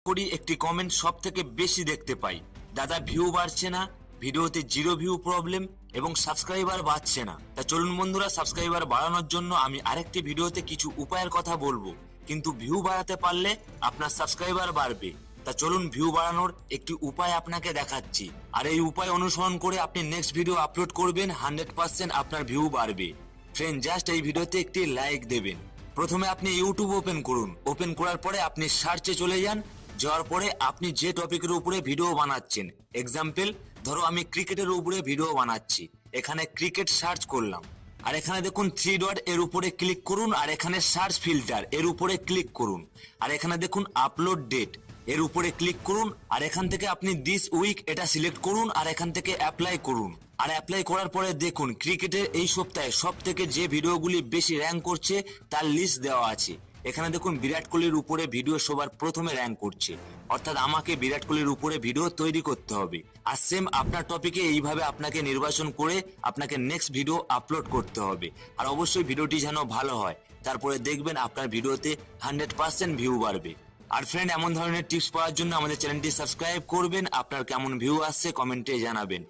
করি একটি কমেন্ট সব থেকে বেশি দেখতে পাই, দাদা ভিউ বাড়ছে না, ভিডিওতে জিরো ভিউ প্রবলেম এবং সাবস্ক্রাইবার বাড়ছে না। তা চলুন বন্ধুরা, সাবস্ক্রাইবার বাড়ানোর জন্য আমি আরেকটি ভিডিওতে কিছু উপায়ের কথা বলবো, কিন্তু ভিউ বাড়াতে পারলে আপনার সাবস্ক্রাইবার বাড়বে। তা চলুন ভিউ বাড়ানোর একটি উপায় আপনাকে দেখাচ্ছি, আর এই উপায় অনুসরণ করে আপনি নেক্সট ভিডিও আপলোড করবেন, 100% আপনার ভিউ বাড়বে। ফ্রেন্ড, জাস্ট এই ভিডিওতে একটি লাইক দেবেন। প্রথমে আপনি ইউটিউব ওপেন করুন, ওপেন করার পরে আপনি সার্চে চলে যান, যাওয়ার পরে আপনি যে টপিকের উপরে ভিডিও বানাচ্ছেন, এক্সাম্পল ধরো আমি ক্রিকেটের উপরে ভিডিও বানাচ্ছি, এখানে ক্রিকেট সার্চ করলাম, আর এখানে দেখুন 3 ডট, এর উপরে ক্লিক করুন, আর এখানে সার্চ ফিল্টার এর উপরে ক্লিক করুন, আর এখানে দেখুন আপলোড ডেট এর উপরে ক্লিক করুন, আর এখান থেকে আপনি দিস উইক এটা সিলেক্ট করুন, আর এখান থেকে অ্যাপ্লাই করুন। আর অ্যাপ্লাই করার পরে দেখুন ক্রিকেটের এই সপ্তাহে সব থেকে যে ভিডিওগুলি বেশি র্যাঙ্ক করছে তার লিস্ট দেওয়া আছে। এখানে দেখুন বিরাট কোহলির উপরে ভিডিও সবার প্রথমে র্যাঙ্ক করছে, অর্থাৎ আমাকে বিরাট কোহলির উপরে ভিডিও তৈরি করতে হবে। আর সেম আপনার টপিকে এইভাবে আপনাকে নির্বাচন করে আপনাকে নেক্সট ভিডিও আপলোড করতে হবে। আর অবশ্যই ভিডিওটি যেন ভালো হয়, তারপরে দেখবেন আপনার ভিডিওতে 100% ভিউ বাড়বে। আর ফ্রেন্ড, এমন ধরনের টিপস পাওয়ার জন্য আমাদের চ্যানেলটি সাবস্ক্রাইব করবেন। আপনার কেমন ভিউ আসছে কমেন্টে জানাবেন।